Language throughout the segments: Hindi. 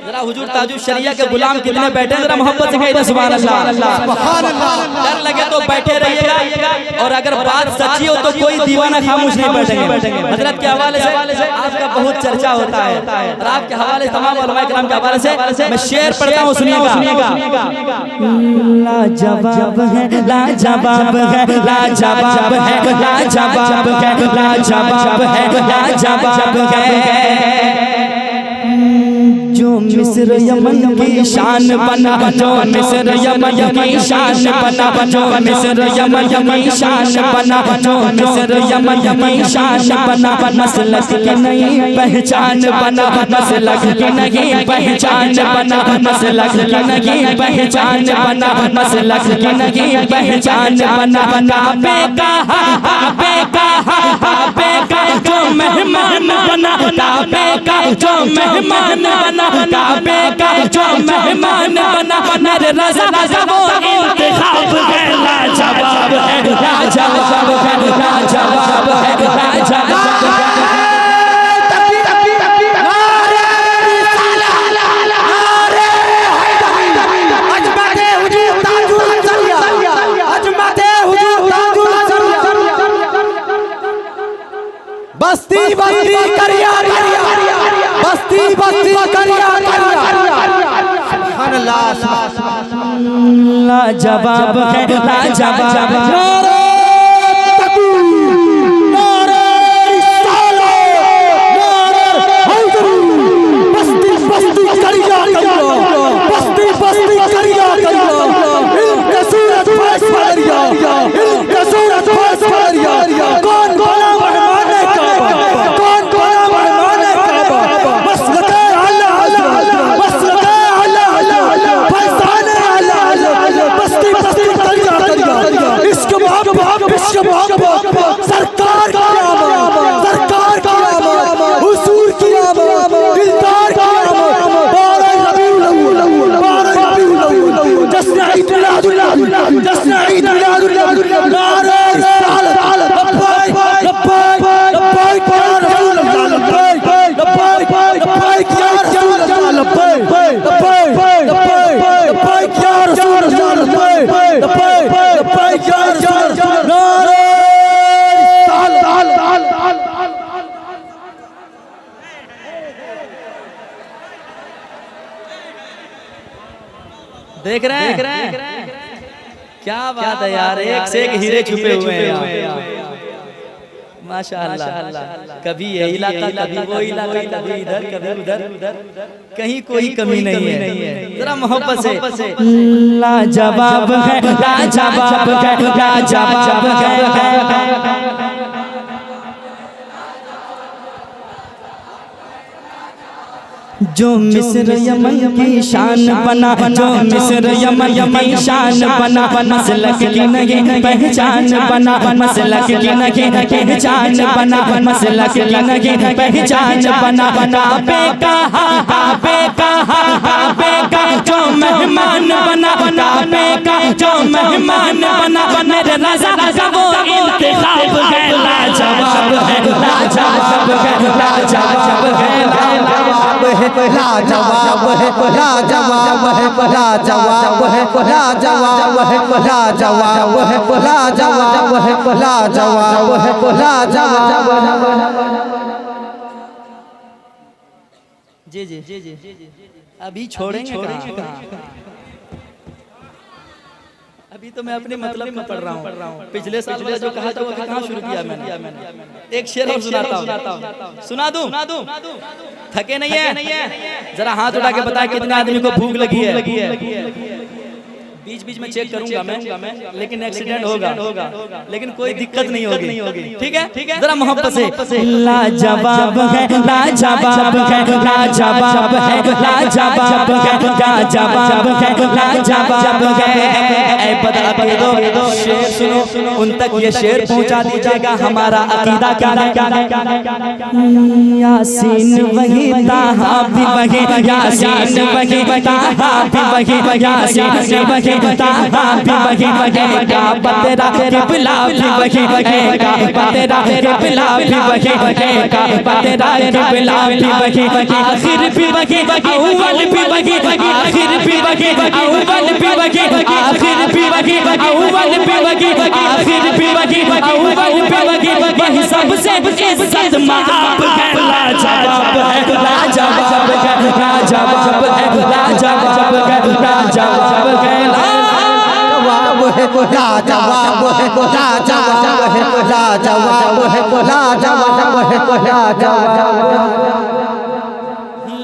जरा हुजूर ताजुल शरिया के गुलाम कितने बैठे हैं, जरा मोहब्बत से कहिए सुभान अल्लाह। सुभान अल्लाह। डर लगे तो बैठे रहिएगा, और अगर बात सच्ची हो तो कोई दीवाना खामोश नहीं बैठेंगे। हजरत के हवाले से आपका बहुत चर्चा होता है, और आपके हवाले तमाम उलमा किराम के हवाले से मैं शेर पढ़ता हूँ, सुनिएगा। लाजवाब है, लाजवाब है, लाजवाब है, लाजवाब है, लाजवाब है, लाजवाब है। जो मिस्र यमन की शान बना, जो मिस्र यमन की शान बना, जो मिस्र यमन की शान बना, जो मिस्र यमन की शान बना। मसलक की नई पहचान बना, मसलक की नई पहचान बना, मसलक की नई पहचान बना, मसलक की नई पहचान बना। काबे का काबे का काबे का जो मेहमान बना, काबे का जो मेहमान बना, काबे का जो मेहमान बना। मेरे रज़ा का वो इंतखाब है, लाजवाब है, लाजवाब है, लाजवाब है, लाजवाब है। बस्ती बस्ती करिया बस्ती बस्ती करिया सुभान अल्लाह। लाजवाब है, लाजवाब है। बस्ती बस्ती करिया बस्ती बस्ती करिया इनका सूरत फैस करिया, इनका सूरत फैस करिया। कौन बड़ा मेहमान है काबा, कौन बड़ा मेहमान है काबा। मसलक अल्लाह, मसलक अल्लाह, फैजान अल्लाह। बस्ती बस्ती करिया इश्क मोहब्बत, इश्क मोहब्बत। सरकार की आमद, सरकार की आमद, हुजूर की आमद, दिलदार की आमद। 12 रबीउल अव्वल, 12 रबीउल अव्वल, जश्न ईद मिलादुल नबी, जश्न ईद मिलादुल नबी। नारे रिसालत, लब्बैक लब्बैक लब्बैक या रसूल अल्लाह, लब्बैक लब्बैक लब्बैक या रसूल अल्लाह, लब्बैक लब्बैक लब्बैक या रसूल अल्लाह, लब्बैक लब्बैक लब्बैक या रसूल अल्लाह। नारे रिसालत। देख रहे हैं क्या बात है यार, एक से एक हीरे छुपे हुए हैं माशाअल्लाह। कभी ये इलाका, कभी वो इलाका, कभी इधर कभी उधर, कहीं कोई कमी नहीं है। जरा मोहब्बत से लाजवाब है, लाजवाब है, लाजवाब है। जो मिस्र यमन की शान बना, जो मिस्र यमन की शान बना। मसलक की नई पहचान बना, मसलक की नई पहचान बना, मसलक की नई पहचान बना। काबे का काबे का काबे का जो मेहमान बना, काबे का जो मेहमान बना। मेरे रज़ा का वो इंतखाब है, लाजवाब है, लाजवाब है, लाजवाब है, लाजवाब है, लाजवाब है, लाजवाब है, लाजवाब है, लाजवाब है, लाजवाब है, लाजवाब है। जी जी जी जी अभी छोड़ेंगे कहाँ? अभी तो मैं अपने मतलब में पढ़ रहा हूँ। पिछले साल वाला जो कहा था वो कहाँ शुरू किया मैंने। एक शेर और सुनाता हूँ, सुना दूँ? थके नहीं है? जरा हाथ उठा के बताया कितने आदमी को भूख लगी है। बीच बीच में चेक करूंगा मैं, लेकिन एक्सीडेंट होगा, लेकिन कोई दिक्कत नहीं होगी। ठीक है, जरा मोहब्बत से। लाजवाब है, लाजवाब है, लाजवाब है, लाजवाब है, लाजवाब है, लाजवाब है। ऐ बता दो शेर सुनो, उन तक ये शेर पहुंचा दीजिएगा। हमारा अकीदा क्या है? यासीन वही, ताहा भी वही, यासीन वही, ताहा भी वही, यासीन वही, वही ताहा भी वही है काबा तेरा किबला भी वही है काबा तेरा किबला भी वही है काबा तेरा किबला भी वही आखिर भी वही अव्वल भी वही आखिर भी वही अव्वल भी वही आखिर भी वही अव्वल भी वही आखिर भी वही अव्वल भी वही वही सबसे इज्जत माप है लाजवाब है लाजवाब है लाजवाब है लाजवाब है लाजवाब है लाजवाब है लाजवाब है लाजवाब है लाजवाब है लाजवाब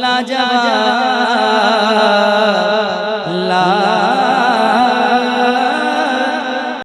लाजवाब